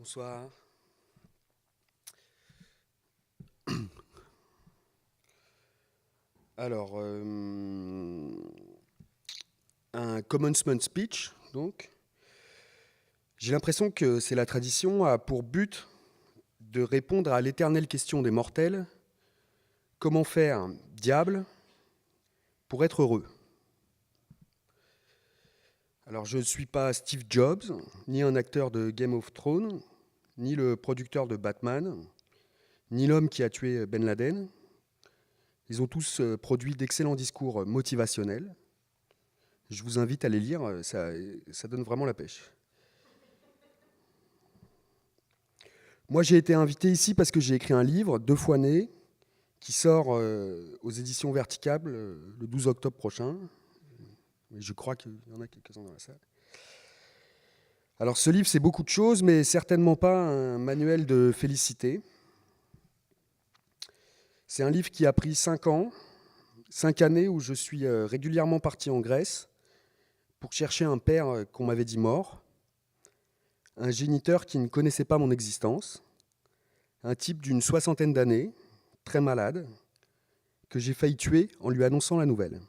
Bonsoir. Alors, un commencement speech, donc. J'ai l'impression que c'est la tradition a pour but de répondre à l'éternelle question des mortels. Comment faire, diable, pour être heureux? Alors, je ne suis pas Steve Jobs, ni un acteur de Game of Thrones, ni le producteur de Batman, ni l'homme qui a tué Ben Laden. Ils ont tous produit d'excellents discours motivationnels. Je vous invite à les lire, ça donne vraiment la pêche. Moi, j'ai été invité ici parce que j'ai écrit un livre, Deux fois né, qui sort aux éditions Verticable le 12 octobre prochain. Je crois qu'il y en a quelques-uns dans la salle. Alors, ce livre, c'est beaucoup de choses, mais certainement pas un manuel de félicité. C'est un livre qui a pris 5 ans, 5 années où je suis régulièrement parti en Grèce pour chercher un père qu'on m'avait dit mort, un géniteur qui ne connaissait pas mon existence, un type d'une 60aine d'années, très malade, que j'ai failli tuer en lui annonçant la nouvelle.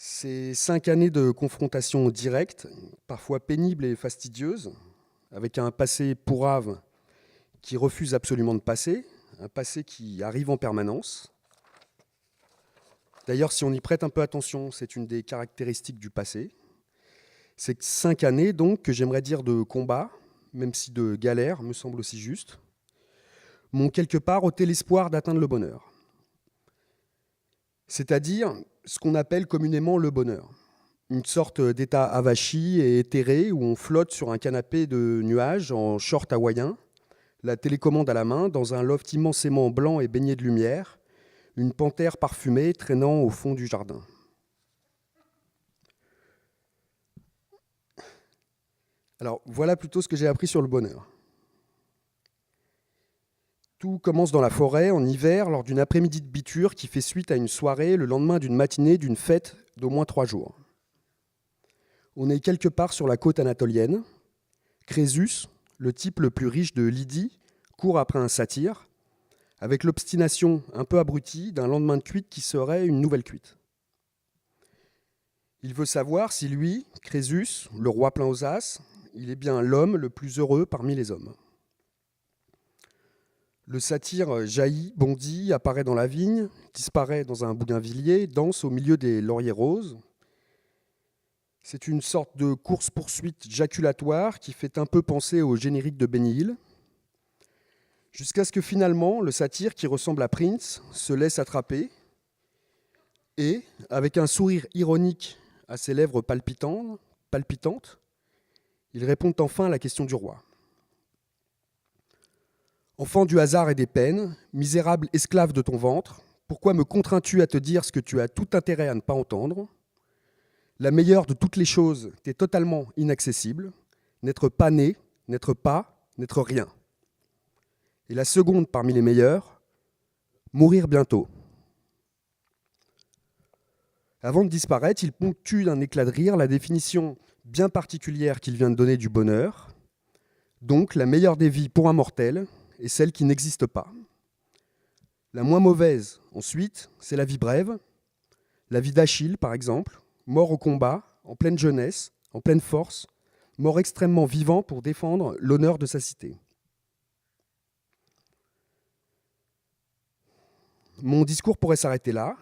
Ces 5 années de confrontation directe, parfois pénibles et fastidieuses, avec un passé pourrave qui refuse absolument de passer, un passé qui arrive en permanence. D'ailleurs, si on y prête un peu attention, c'est une des caractéristiques du passé. Ces 5 années, donc, que j'aimerais dire de combat, même si de galère me semble aussi juste, m'ont quelque part ôté l'espoir d'atteindre le bonheur. C'est-à-dire ce qu'on appelle communément le bonheur. Une sorte d'état avachi et éthéré où on flotte sur un canapé de nuages en short hawaïen, la télécommande à la main, dans un loft immensément blanc et baigné de lumière, une panthère parfumée traînant au fond du jardin. Alors, voilà plutôt ce que j'ai appris sur le bonheur. Tout commence dans la forêt, en hiver, lors d'une après-midi de biture qui fait suite à une soirée le lendemain d'une matinée d'une fête d'au moins 3 jours. On est quelque part sur la côte anatolienne. Crésus, le type le plus riche de Lydie, court après un satyre, avec l'obstination un peu abrutie d'un lendemain de cuite qui serait une nouvelle cuite. Il veut savoir si lui, Crésus, le roi plein aux as, il est bien l'homme le plus heureux parmi les hommes. Le satyre jaillit, bondit, apparaît dans la vigne, disparaît dans un bougainvillier, danse au milieu des lauriers roses. C'est une sorte de course-poursuite jaculatoire qui fait un peu penser au générique de Benny Hill. Jusqu'à ce que finalement, le satyre, qui ressemble à Prince, se laisse attraper et, avec un sourire ironique à ses lèvres palpitantes, il répond enfin à la question du roi. Enfant du hasard et des peines, misérable esclave de ton ventre, pourquoi me contrains-tu à te dire ce que tu as tout intérêt à ne pas entendre? La meilleure de toutes les choses t'est totalement inaccessible, n'être pas né, n'être pas, n'être rien. Et la seconde parmi les meilleures, mourir bientôt. Avant de disparaître, il ponctue d'un éclat de rire la définition bien particulière qu'il vient de donner du bonheur. Donc, la meilleure des vies pour un mortel est celle qui n'existe pas. La moins mauvaise, ensuite, c'est la vie brève, la vie d'Achille, par exemple, mort au combat, en pleine jeunesse, en pleine force, mort extrêmement vivant pour défendre l'honneur de sa cité. Mon discours pourrait s'arrêter là,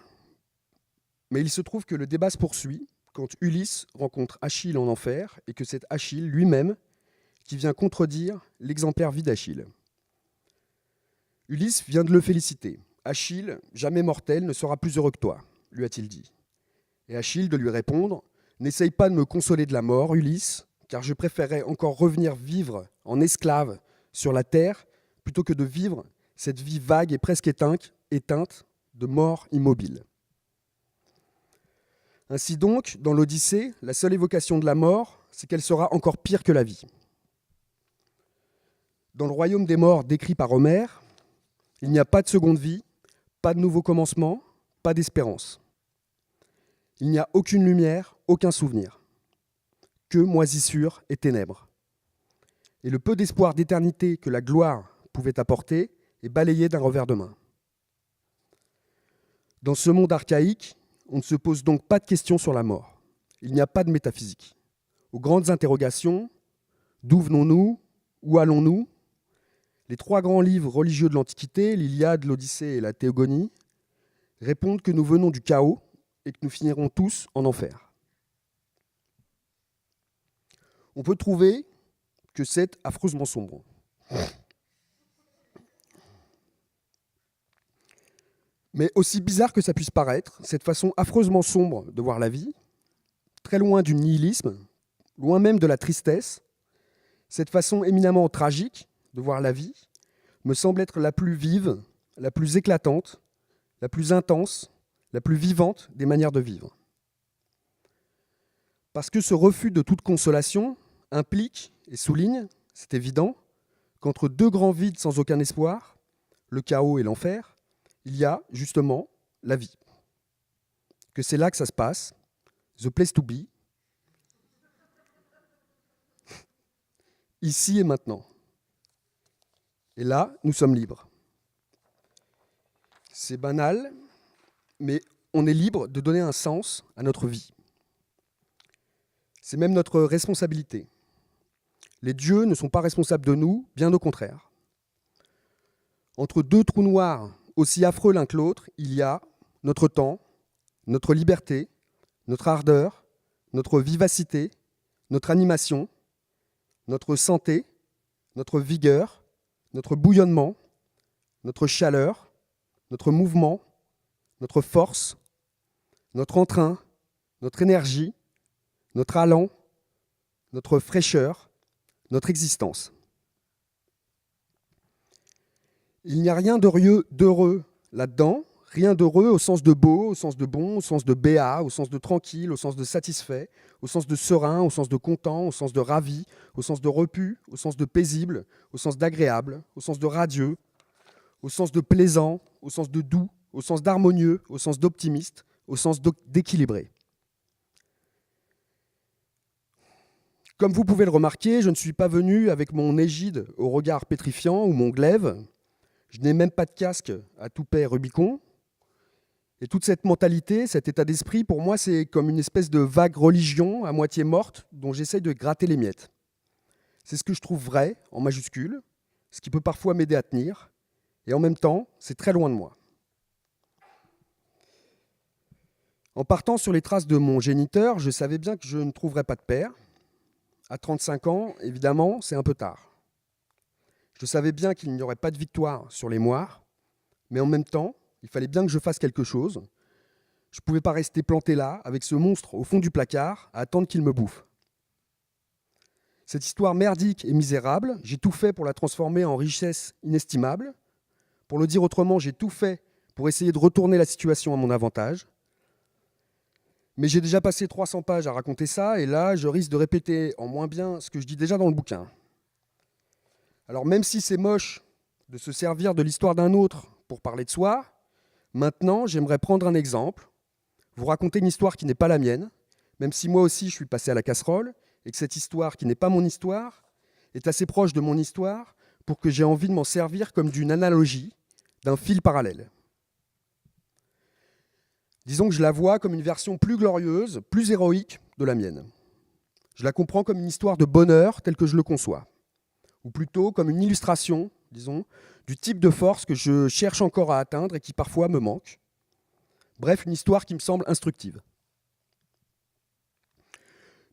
mais il se trouve que le débat se poursuit quand Ulysse rencontre Achille en enfer et que c'est Achille lui-même qui vient contredire l'exemplaire vie d'Achille. Ulysse vient de le féliciter. Achille, jamais mortel, ne sera plus heureux que toi, lui a-t-il dit. Et Achille de lui répondre, n'essaye pas de me consoler de la mort, Ulysse, car je préférerais encore revenir vivre en esclave sur la terre plutôt que de vivre cette vie vague et presque éteinte de mort immobile. Ainsi donc, dans l'Odyssée, la seule évocation de la mort, c'est qu'elle sera encore pire que la vie. Dans le royaume des morts décrit par Homère, il n'y a pas de seconde vie, pas de nouveau commencement, pas d'espérance. Il n'y a aucune lumière, aucun souvenir. que moisissure et ténèbres. Et le peu d'espoir d'éternité que la gloire pouvait apporter est balayé d'un revers de main. Dans ce monde archaïque, on ne se pose donc pas de questions sur la mort. Il n'y a pas de métaphysique. Aux grandes interrogations, d'où venons-nous? Où allons-nous? Les 3 grands livres religieux de l'Antiquité, l'Iliade, l'Odyssée et la Théogonie, répondent que nous venons du chaos et que nous finirons tous en enfer. On peut trouver que c'est affreusement sombre. Mais aussi bizarre que ça puisse paraître, cette façon affreusement sombre de voir la vie, très loin du nihilisme, loin même de la tristesse, cette façon éminemment tragique de voir la vie me semble être la plus vive, la plus éclatante, la plus intense, la plus vivante des manières de vivre. Parce que ce refus de toute consolation implique et souligne, c'est évident, qu'entre 2 grands vides sans aucun espoir, le chaos et l'enfer, il y a justement la vie. Que c'est là que ça se passe, the place to be, ici et maintenant. Et là, nous sommes libres. C'est banal, mais on est libre de donner un sens à notre vie. C'est même notre responsabilité. Les dieux ne sont pas responsables de nous, bien au contraire. Entre 2 trous noirs aussi affreux l'un que l'autre, il y a notre temps, notre liberté, notre ardeur, notre vivacité, notre animation, notre santé, notre vigueur, notre bouillonnement, notre chaleur, notre mouvement, notre force, notre entrain, notre énergie, notre allant, notre fraîcheur, notre existence. Il n'y a rien d'heureux là-dedans, rien d'heureux au sens de beau, au sens de bon, au sens de béat, au sens de tranquille, au sens de satisfait, au sens de serein, au sens de content, au sens de ravi, au sens de repu, au sens de paisible, au sens d'agréable, au sens de radieux, au sens de plaisant, au sens de doux, au sens d'harmonieux, au sens d'optimiste, au sens d'équilibré. Comme vous pouvez le remarquer, je ne suis pas venu avec mon égide au regard pétrifiant ou mon glaive. Je n'ai même pas de casque à toupet Rubicon. Et toute cette mentalité, cet état d'esprit, pour moi, c'est comme une espèce de vague religion à moitié morte dont j'essaye de gratter les miettes. C'est ce que je trouve vrai, en majuscule, ce qui peut parfois m'aider à tenir. Et en même temps, c'est très loin de moi. En partant sur les traces de mon géniteur, je savais bien que je ne trouverais pas de père. À 35 ans, évidemment, c'est un peu tard. Je savais bien qu'il n'y aurait pas de victoire sur les moires, mais en même temps, il fallait bien que je fasse quelque chose. Je ne pouvais pas rester planté là, avec ce monstre au fond du placard, à attendre qu'il me bouffe. Cette histoire merdique et misérable, j'ai tout fait pour la transformer en richesse inestimable. Pour le dire autrement, j'ai tout fait pour essayer de retourner la situation à mon avantage. Mais j'ai déjà passé 300 pages à raconter ça, et là, je risque de répéter en moins bien ce que je dis déjà dans le bouquin. Alors même si c'est moche de se servir de l'histoire d'un autre pour parler de soi, maintenant, j'aimerais prendre un exemple, vous raconter une histoire qui n'est pas la mienne, même si moi aussi je suis passé à la casserole, et que cette histoire qui n'est pas mon histoire est assez proche de mon histoire pour que j'ai envie de m'en servir comme d'une analogie, d'un fil parallèle. Disons que je la vois comme une version plus glorieuse, plus héroïque de la mienne. Je la comprends comme une histoire de bonheur telle que je le conçois, ou plutôt comme une illustration, disons, du type de force que je cherche encore à atteindre et qui parfois me manque. Bref, une histoire qui me semble instructive.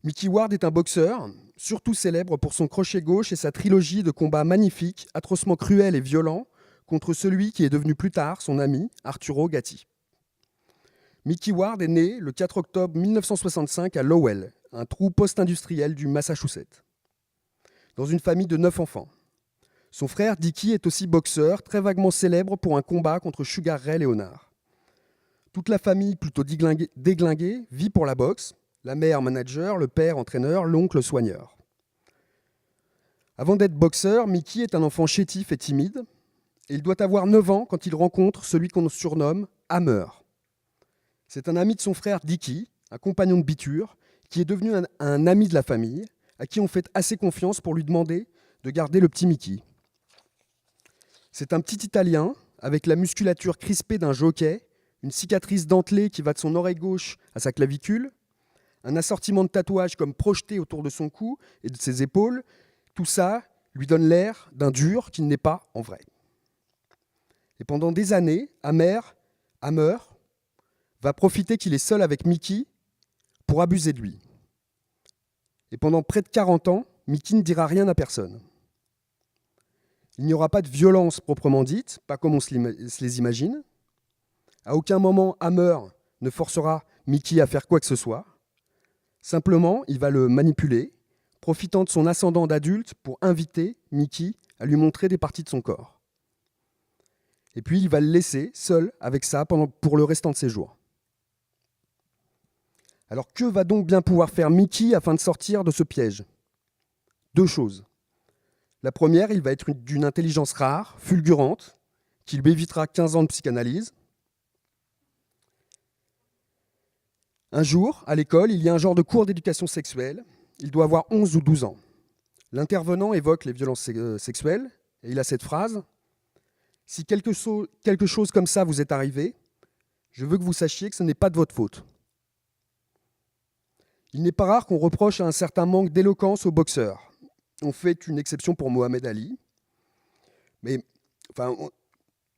Mickey Ward est un boxeur, surtout célèbre pour son crochet gauche et sa trilogie de combats magnifiques, atrocement cruels et violents, contre celui qui est devenu plus tard son ami, Arturo Gatti. Mickey Ward est né le 4 octobre 1965 à Lowell, un trou post-industriel du Massachusetts, dans une famille de 9 enfants. Son frère Dickie est aussi boxeur, très vaguement célèbre pour un combat contre Sugar Ray Leonard. Toute la famille, plutôt déglinguée, vit pour la boxe. La mère manager, le père entraîneur, l'oncle soigneur. Avant d'être boxeur, Mickey est un enfant chétif et timide. Et il doit avoir 9 ans quand il rencontre celui qu'on surnomme Hammer. C'est un ami de son frère Dickie, un compagnon de biture, qui est devenu un ami de la famille, à qui on fait assez confiance pour lui demander de garder le petit Mickey. C'est un petit Italien avec la musculature crispée d'un jockey, une cicatrice dentelée qui va de son oreille gauche à sa clavicule, un assortiment de tatouages comme projeté autour de son cou et de ses épaules. Tout ça lui donne l'air d'un dur qui n'est pas en vrai. Et pendant des années, Hammer va profiter qu'il est seul avec Mickey pour abuser de lui. Et pendant près de 40 ans, Mickey ne dira rien à personne. Il n'y aura pas de violence proprement dite, pas comme on se les imagine. À aucun moment, Hammer ne forcera Mickey à faire quoi que ce soit. Simplement, il va le manipuler, profitant de son ascendant d'adulte pour inviter Mickey à lui montrer des parties de son corps. Et puis, il va le laisser seul avec ça pour le restant de ses jours. Alors, que va donc bien pouvoir faire Mickey afin de sortir de ce piège ? 2 choses. La première, il va être d'une intelligence rare, fulgurante, qui lui évitera 15 ans de psychanalyse. Un jour, à l'école, il y a un genre de cours d'éducation sexuelle. Il doit avoir 11 ou 12 ans. L'intervenant évoque les violences sexuelles et il a cette phrase : « Si quelque chose comme ça vous est arrivé, je veux que vous sachiez que ce n'est pas de votre faute. » Il n'est pas rare qu'on reproche un certain manque d'éloquence aux boxeurs. On fait une exception pour Mohamed Ali. Mais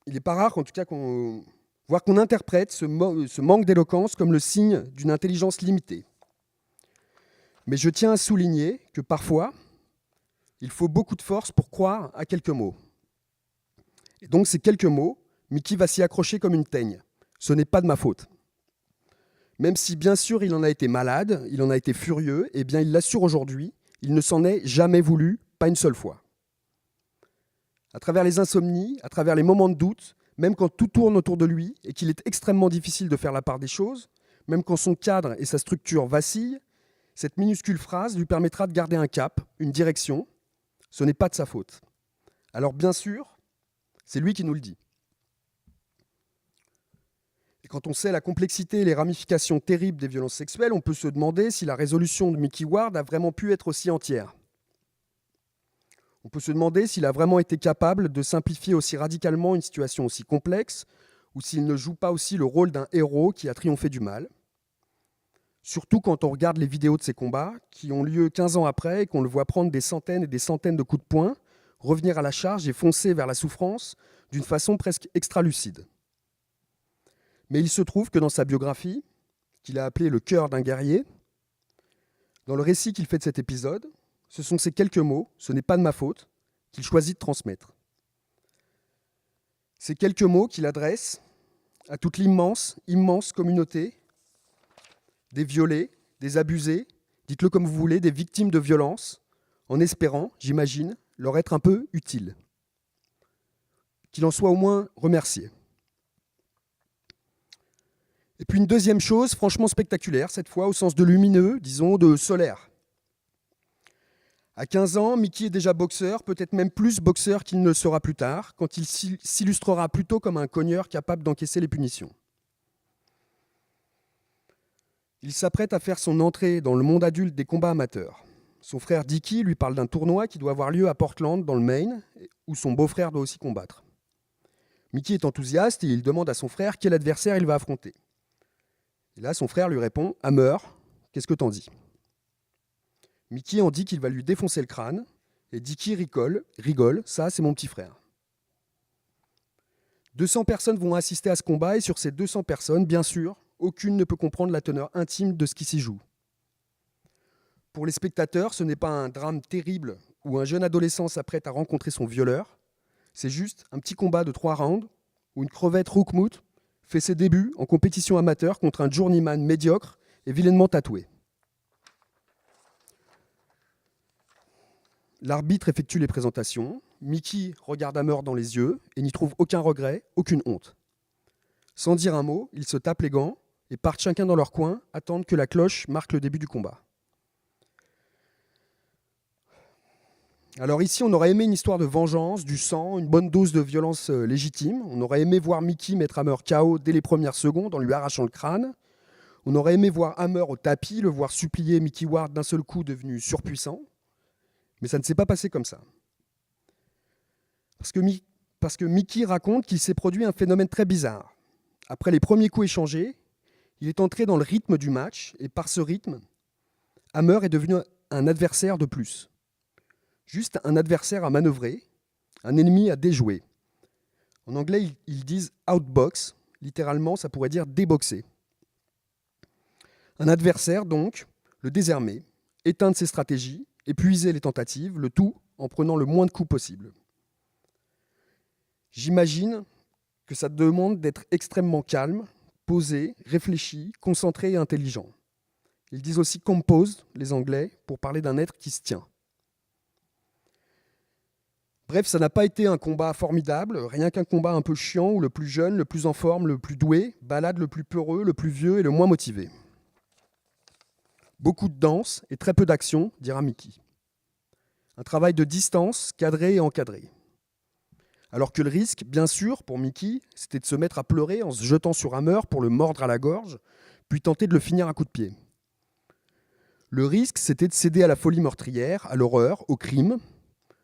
il n'est pas rare, en tout cas, qu'on interprète ce manque d'éloquence comme le signe d'une intelligence limitée. Mais je tiens à souligner que parfois, il faut beaucoup de force pour croire à quelques mots. Et donc ces quelques mots, Mickey va s'y accrocher comme une teigne. Ce n'est pas de ma faute. Même si, bien sûr, il en a été malade, il en a été furieux, eh bien, il l'assure aujourd'hui, il ne s'en est jamais voulu, pas une seule fois. À travers les insomnies, à travers les moments de doute, même quand tout tourne autour de lui et qu'il est extrêmement difficile de faire la part des choses, même quand son cadre et sa structure vacillent, cette minuscule phrase lui permettra de garder un cap, une direction. Ce n'est pas de sa faute. Alors bien sûr, c'est lui qui nous le dit. Et quand on sait la complexité et les ramifications terribles des violences sexuelles, on peut se demander si la résolution de Mickey Ward a vraiment pu être aussi entière. On peut se demander s'il a vraiment été capable de simplifier aussi radicalement une situation aussi complexe, ou s'il ne joue pas aussi le rôle d'un héros qui a triomphé du mal. Surtout quand on regarde les vidéos de ces combats, qui ont lieu 15 ans après, et qu'on le voit prendre des centaines et des centaines de coups de poing, revenir à la charge et foncer vers la souffrance d'une façon presque extra-lucide. Mais il se trouve que dans sa biographie, qu'il a appelée « Le cœur d'un guerrier », dans le récit qu'il fait de cet épisode, ce sont ces quelques mots, « ce n'est pas de ma faute », qu'il choisit de transmettre. Ces quelques mots qu'il adresse à toute l'immense, immense communauté des violés, des abusés, dites-le comme vous voulez, des victimes de violences, en espérant, j'imagine, leur être un peu utile. Qu'il en soit au moins remercié. Et puis une deuxième chose, franchement spectaculaire, cette fois au sens de lumineux, disons de solaire. À 15 ans, Mickey est déjà boxeur, peut-être même plus boxeur qu'il ne le sera plus tard, quand il s'illustrera plutôt comme un cogneur capable d'encaisser les punitions. Il s'apprête à faire son entrée dans le monde adulte des combats amateurs. Son frère Dickie lui parle d'un tournoi qui doit avoir lieu à Portland, dans le Maine, où son beau-frère doit aussi combattre. Mickey est enthousiaste et il demande à son frère quel adversaire il va affronter. Et là, son frère lui répond « Hammer, qu'est-ce que t'en dis ?» Mickey en dit qu'il va lui défoncer le crâne, et Dickie rigole, ça c'est mon petit frère. 200 personnes vont assister à ce combat, et sur ces 200 personnes, bien sûr, aucune ne peut comprendre la teneur intime de ce qui s'y joue. Pour les spectateurs, ce n'est pas un drame terrible où un jeune adolescent s'apprête à rencontrer son violeur, c'est juste un petit combat de 3 rounds où une crevette Roukmout fait ses débuts en compétition amateur contre un journeyman médiocre et vilainement tatoué. L'arbitre effectue les présentations, Mickey regarde Hammer dans les yeux et n'y trouve aucun regret, aucune honte. Sans dire un mot, ils se tapent les gants et partent chacun dans leur coin, attendent que la cloche marque le début du combat. Alors ici, on aurait aimé une histoire de vengeance, du sang, une bonne dose de violence légitime. On aurait aimé voir Mickey mettre Hammer KO dès les premières secondes en lui arrachant le crâne. On aurait aimé voir Hammer au tapis, le voir supplier Mickey Ward d'un seul coup devenu surpuissant, mais ça ne s'est pas passé comme ça. Parce que Mickey raconte qu'il s'est produit un phénomène très bizarre. Après les premiers coups échangés, il est entré dans le rythme du match, et par ce rythme, Hammer est devenu un adversaire de plus. Juste un adversaire à manœuvrer, un ennemi à déjouer. En anglais, ils disent outbox, littéralement ça pourrait dire déboxer. Un adversaire donc, le désarmer, éteindre ses stratégies, épuiser les tentatives, le tout en prenant le moins de coups possible. J'imagine que ça demande d'être extrêmement calme, posé, réfléchi, concentré et intelligent. Ils disent aussi composed, les Anglais, pour parler d'un être qui se tient. Bref, ça n'a pas été un combat formidable, rien qu'un combat un peu chiant où le plus jeune, le plus en forme, le plus doué, balade le plus peureux, le plus vieux et le moins motivé. Beaucoup de danse et très peu d'action, dira Mickey. Un travail de distance, cadré et encadré. Alors que le risque, bien sûr, pour Mickey, c'était de se mettre à pleurer en se jetant sur Hammer pour le mordre à la gorge, puis tenter de le finir à coups de pied. Le risque, c'était de céder à la folie meurtrière, à l'horreur, au crime,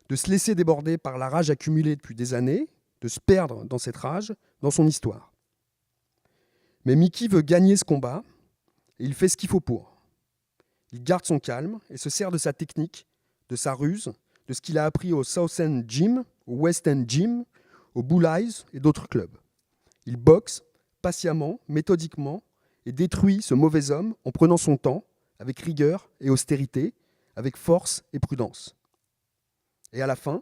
de se laisser déborder par la rage accumulée depuis des années, de se perdre dans cette rage, dans son histoire. Mais Mickey veut gagner ce combat, et il fait ce qu'il faut pour. Il garde son calme et se sert de sa technique, de sa ruse, de ce qu'il a appris au South End Gym, au West End Gym, au Bull Eyes et d'autres clubs. Il boxe patiemment, méthodiquement, et détruit ce mauvais homme en prenant son temps, avec rigueur et austérité, avec force et prudence. Et à la fin,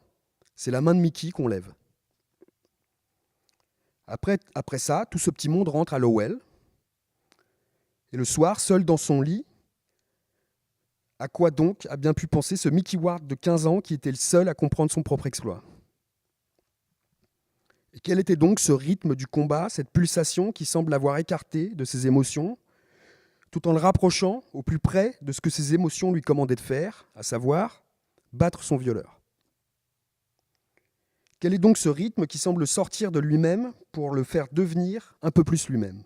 c'est la main de Mickey qu'on lève. Après ça, tout ce petit monde rentre à Lowell. Et le soir, seul dans son lit, à quoi donc a bien pu penser ce Mickey Ward de 15 ans qui était le seul à comprendre son propre exploit? Et quel était donc ce rythme du combat, cette pulsation qui semble l'avoir écarté de ses émotions, tout en le rapprochant au plus près de ce que ses émotions lui commandaient de faire, à savoir battre son violeur? Quel est donc ce rythme qui semble sortir de lui-même pour le faire devenir un peu plus lui-même?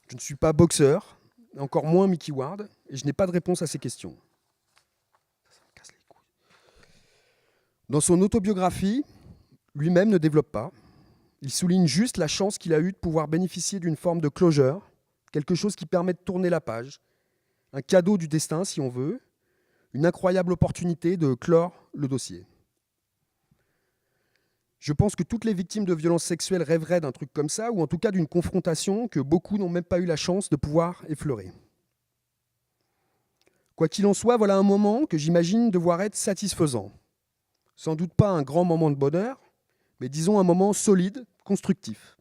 Je ne suis pas boxeur, encore moins Mickey Ward, et je n'ai pas de réponse à ces questions. Dans son autobiographie, lui-même ne développe pas. Il souligne juste la chance qu'il a eue de pouvoir bénéficier d'une forme de closure, quelque chose qui permet de tourner la page, un cadeau du destin si on veut, une incroyable opportunité de clore le dossier. Je pense que toutes les victimes de violences sexuelles rêveraient d'un truc comme ça, ou en tout cas d'une confrontation que beaucoup n'ont même pas eu la chance de pouvoir effleurer. Quoi qu'il en soit, voilà un moment que j'imagine devoir être satisfaisant. Sans doute pas un grand moment de bonheur, mais disons un moment solide, constructif.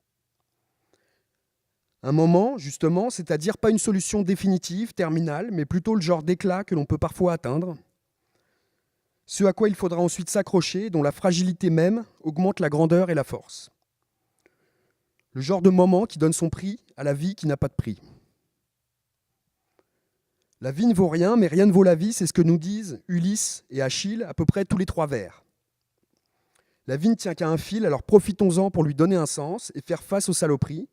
Un moment, justement, c'est-à-dire pas une solution définitive, terminale, mais plutôt le genre d'éclat que l'on peut parfois atteindre, ce à quoi il faudra ensuite s'accrocher, dont la fragilité même augmente la grandeur et la force. Le genre de moment qui donne son prix à la vie qui n'a pas de prix. La vie ne vaut rien, mais rien ne vaut la vie, c'est ce que nous disent Ulysse et Achille à peu près tous les 3 vers. La vie ne tient qu'à un fil, alors profitons-en pour lui donner un sens et faire face aux saloperies,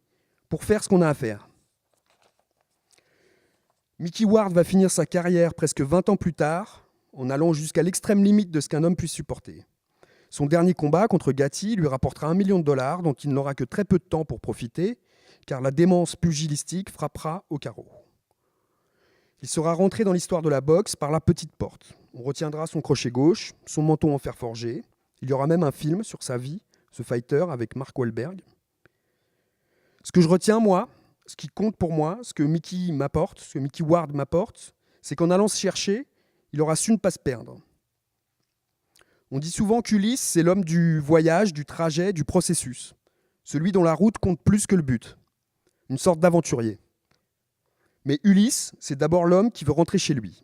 pour faire ce qu'on a à faire. Mickey Ward va finir sa carrière presque 20 ans plus tard, en allant jusqu'à l'extrême limite de ce qu'un homme puisse supporter. Son dernier combat contre Gatti lui rapportera $1 million dont il n'aura que très peu de temps pour profiter, car la démence pugilistique frappera au carreau. Il sera rentré dans l'histoire de la boxe par la petite porte. On retiendra son crochet gauche, son menton en fer forgé. Il y aura même un film sur sa vie, ce fighter, avec Mark Wahlberg. Ce que je retiens, moi, ce qui compte pour moi, ce que Mickey m'apporte, ce que Mickey Ward m'apporte, c'est qu'en allant se chercher, il aura su ne pas se perdre. On dit souvent qu'Ulysse, c'est l'homme du voyage, du trajet, du processus. Celui dont la route compte plus que le but. Une sorte d'aventurier. Mais Ulysse, c'est d'abord l'homme qui veut rentrer chez lui.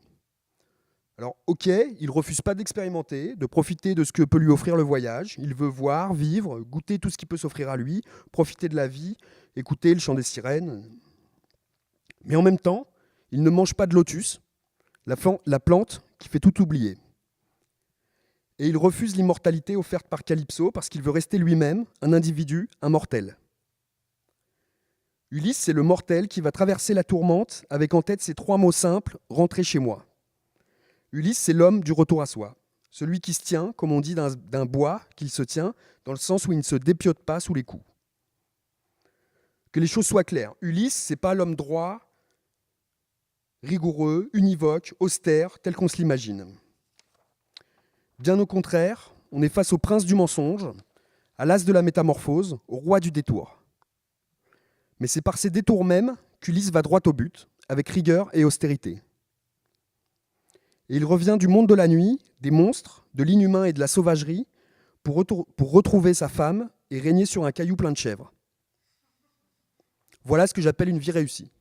Alors, ok, il ne refuse pas d'expérimenter, de profiter de ce que peut lui offrir le voyage. Il veut voir, vivre, goûter tout ce qui peut s'offrir à lui, profiter de la vie, écouter le chant des sirènes. Mais en même temps, il ne mange pas de lotus, la plante qui fait tout oublier. Et il refuse l'immortalité offerte par Calypso parce qu'il veut rester lui-même un individu, un mortel. Ulysse, c'est le mortel qui va traverser la tourmente avec en tête ces 3 mots simples, rentrer chez moi. Ulysse, c'est l'homme du retour à soi. Celui qui se tient, comme on dit d'un bois qu'il se tient, dans le sens où il ne se dépiote pas sous les coups. Que les choses soient claires, Ulysse, c'est pas l'homme droit, rigoureux, univoque, austère, tel qu'on se l'imagine. Bien au contraire, on est face au prince du mensonge, à l'as de la métamorphose, au roi du détour. Mais c'est par ces détours mêmes qu'Ulysse va droit au but, avec rigueur et austérité. Et il revient du monde de la nuit, des monstres, de l'inhumain et de la sauvagerie, pour retrouver sa femme et régner sur un caillou plein de chèvres. Voilà ce que j'appelle une vie réussie.